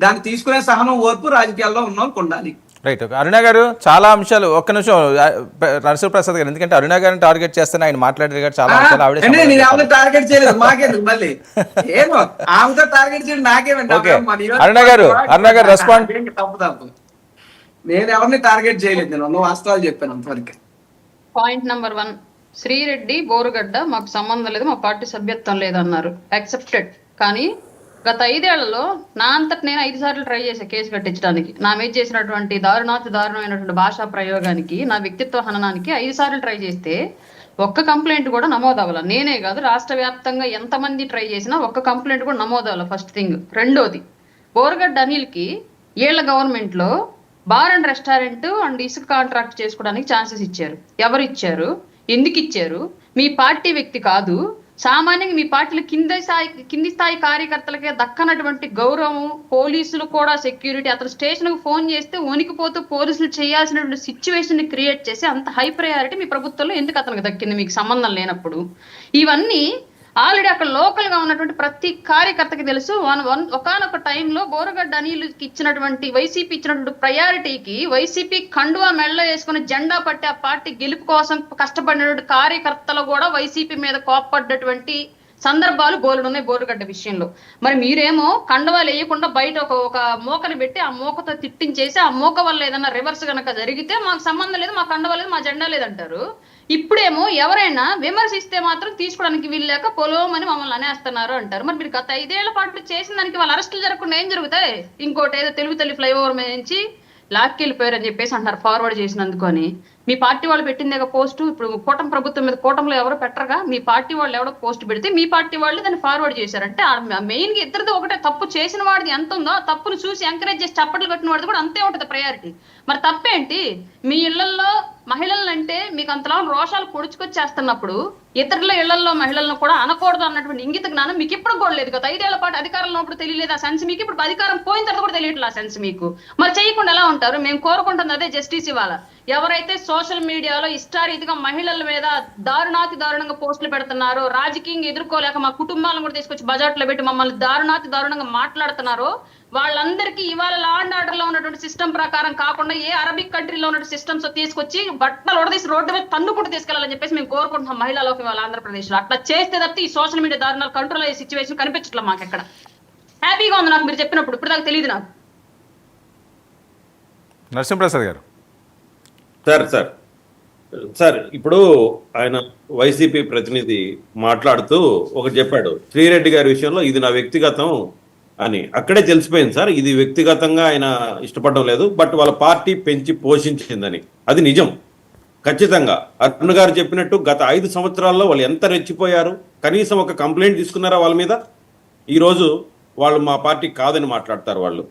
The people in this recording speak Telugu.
దాన్ని తీసుకునే సహనం ఓర్పు రాజకీయాల్లో ఉన్న వాళ్ళకి ఉండాలి. రైట్. ఓకే అరుణ గారు, చాలా అంశాలు ఒక్క నిమిషం నరసింహప్రసాద్ గారు, ఎందుకంటే అరుణ గారిని టార్గెట్ చేస్తేనే ఆయన మాట్లాడారు కాబట్టి చాలా అంశాలు ఆవిడే నేను ఎవరిని టార్గెట్ చేయలేదు, మాకేందుకు మళ్ళీ ఏమో ఆమెతో టార్గెట్ చేయడం నాకేమండి. ఓకే అరుణ గారు రెస్పాండ్. తప్పు నేను ఎవరిని టార్గెట్ చేయలేదు, నేను వాస్తవాలు చెప్పాను అంతవరకు. పాయింట్ నెంబర్ 1, శ్రీరెడ్డి బోరుగడ్డ మాకు సంబంధం లేదు, మా పార్టీ సభ్యత్వం లేదన్నారు, యాక్సెప్టెడ్. కానీ గత 5 ఏళ్లలో నా అంతటి నేను 5 సార్లు ట్రై చేసా కేసు కట్టించడానికి. నా మీద చేసినటువంటి దారుణమైనటువంటి భాషా ప్రయోగానికి, నా వ్యక్తిత్వ హననానికి 5 సార్లు ట్రై చేస్తే ఒక్క కంప్లైంట్ కూడా నమోదు అవ్వాల. నేనే కాదు, రాష్ట్ర వ్యాప్తంగా ఎంతమంది ట్రై చేసినా ఒక్క కంప్లైంట్ కూడా నమోదు అవ్వాల. First thing. రెండోది, బోరుగడ్డ అనిల్కి ఏళ్ల గవర్నమెంట్ లో బార్ అండ్ రెస్టారెంట్ అండ్ ఇసుక కాంట్రాక్ట్ చేసుకోవడానికి ఛాన్సెస్ ఇచ్చారు. ఎవరు ఇచ్చారు, ఎందుకు ఇచ్చారు? మీ పార్టీ వ్యక్తి కాదు, సామాన్యంగా మీ పార్టీలో కింది స్థాయి కార్యకర్తలకే దక్కనటువంటి గౌరవం, పోలీసులు కూడా సెక్యూరిటీ, అతను స్టేషన్ కు ఫోన్ చేస్తే వణికిపోతూ పోలీసులు చేయాల్సినటువంటి సిచ్యువేషన్ ని క్రియేట్ చేసి అంత హై ప్రయారిటీ మీ ప్రభుత్వంలో ఎందుకు అతనికి దక్కింది మీకు సంబంధం లేనప్పుడు? ఇవన్నీ ఆల్రెడీ అక్కడ లోకల్ గా ఉన్నటువంటి ప్రతి కార్యకర్తకి తెలుసు. ఒకనొక టైంలో బోరుగడ్డ అనిల్కి ఇచ్చినటువంటి వైసీపీ ఇచ్చినటువంటి ప్రయారిటీకి వైసీపీ కండువా మెళ్ళ వేసుకుని జెండా పట్టి ఆ పార్టీ గెలుపు కోసం కష్టపడినటువంటి కార్యకర్తలు కూడా వైసీపీ మీద కోప్పడ్డటువంటి సందర్భాలు బోలుడున్నాయి బోరుగడ్డ విషయంలో. మరి మీరేమో కండవాలు వేయకుండా బయట ఒక మోకని పెట్టి ఆ మోకతో తిట్టించేసి ఆ మోక వల్ల ఏదైనా రివర్స్ కనుక జరిగితే మాకు సంబంధం లేదు, మా కండవ లేదు, మా జెండా లేదంటారు. ఇప్పుడేమో ఎవరైనా విమర్శిస్తే మాత్రం తీసుకోవడానికి వీల్లేక పొలోమని మమ్మల్ని అనేస్తున్నారు అంటారు. మరి మీరు గత 5 ఏళ్ల పాటు చేసిన దానికి వాళ్ళ అరెస్టులు జరగకుండా ఏం జరుగుతాయి? ఇంకోటి ఏదో తెలుగు తల్లి ఫ్లైఓవర్ మీద నుంచి లాక్కెళ్ళిపోయారని చెప్పేసి అంటారు ఫార్వర్డ్ చేసినందుకు అని. మీ పార్టీ వాళ్ళు పెట్టిందే పోస్టు. ఇప్పుడు కూటమి ప్రభుత్వం మీద కూటమిలో ఎవరో పెట్టరుగా, మీ పార్టీ వాళ్ళు ఎవరో పోస్ట్ పెడితే మీ పార్టీ వాళ్ళు దాన్ని ఫార్వర్డ్ చేశారంటే మెయిన్ గా ఇద్దరిది ఒకటే. తప్పు చేసిన వాడిది ఎంత ఉందో ఆ తప్పును చూసి ఎంకరేజ్ చేసి చప్పట్లు కట్టిన వాడిది కూడా అంతే ఉంటుంది ప్రయారిటీ. మరి తప్పేంటి? మీ ఇళ్లలో మహిళలంటే మీకు అంతలా రోషాలు పొడుచుకొచ్చేస్తున్నప్పుడు ఇతరుల ఇళ్లలో మహిళలను కూడా అనకూడదు అన్నటువంటి ఇంగిత జ్ఞానం మీకు ఇప్పుడు కూడా లేదు. గత 5 ఏళ్ల పాటు అధికారంలో ఉన్నప్పుడు తెలియలేదు ఆ సెన్స్ మీకు, ఇప్పుడు అధికారం పోయిన తర్వాత కూడా తెలియట్లేదు ఆ సెన్స్ మీకు. మరి చేయకుండా ఎలా ఉంటారు? మేము కోరుకుంటుంది అదే జస్టిస్ ఇవ్వాల. ఎవరైతే సోషల్ మీడియాలో ఇష్టారీతిగా మహిళల మీద దారుణంగా పోస్టులు పెడుతున్నారో, రాజకీయంగా ఎదుర్కోలేక మా కుటుంబాలను కూడా తీసుకొచ్చి బజార్లో పెట్టి మమ్మల్ని దారుణంగా మాట్లాడుతున్నారో వాళ్ళందరికీ ఇవాళ లా అండ్ ఆర్డర్ లో ఉన్నటువంటి సిస్టమ్ ప్రకారం కాకుండా ఏ అరబిక్ కంట్రీలో ఉన్నటువంటి సిస్టమ్స్ తీసుకొచ్చి బట్టలు ఉడదీసి రోడ్డు మీద తన్నుకుంటూ తీసుకెళ్లాలని చెప్పేసి మేము కోరుకుంటున్నాం మహిళలకు ఇవాళ ఆంధ్రప్రదేశ్ లో. అట్లా చేస్తే తప్పితే ఈ సోషల్ మీడియా దారుణాలు కంట్రోల్ అయ్యే సిచ్యువేషన్ కనిపించట్లేదు మాకు ఎక్కడ. హ్యాపీగా ఉంది నాకు మీరు చెప్పినప్పుడు, ఇప్పుడు దాకా తెలియదు నాకు. నరసింహప్రసాద్ గారు. సార్ ఇప్పుడు ఆయన వైసీపీ ప్రతినిధి మాట్లాడుతూ ఒకటి చెప్పాడు, శ్రీరెడ్డి గారి విషయంలో ఇది నా వ్యక్తిగతం అని. అక్కడే తెలిసిపోయింది సార్, ఇది వ్యక్తిగతంగా ఆయన ఇష్టపడడం లేదు, బట్ వాళ్ళ పార్టీ పెంచి పోషించిందని. అది నిజం ఖచ్చితంగా. అరుణ్ గారు చెప్పినట్టు గత 5 సంవత్సరాల్లో వాళ్ళు ఎంత రెచ్చిపోయారు. కనీసం ఒక కంప్లైంట్ తీసుకున్నారా వాళ్ళ మీద? ఈరోజు వాళ్ళు మా పార్టీ కాదని మాట్లాడతారు వాళ్ళు.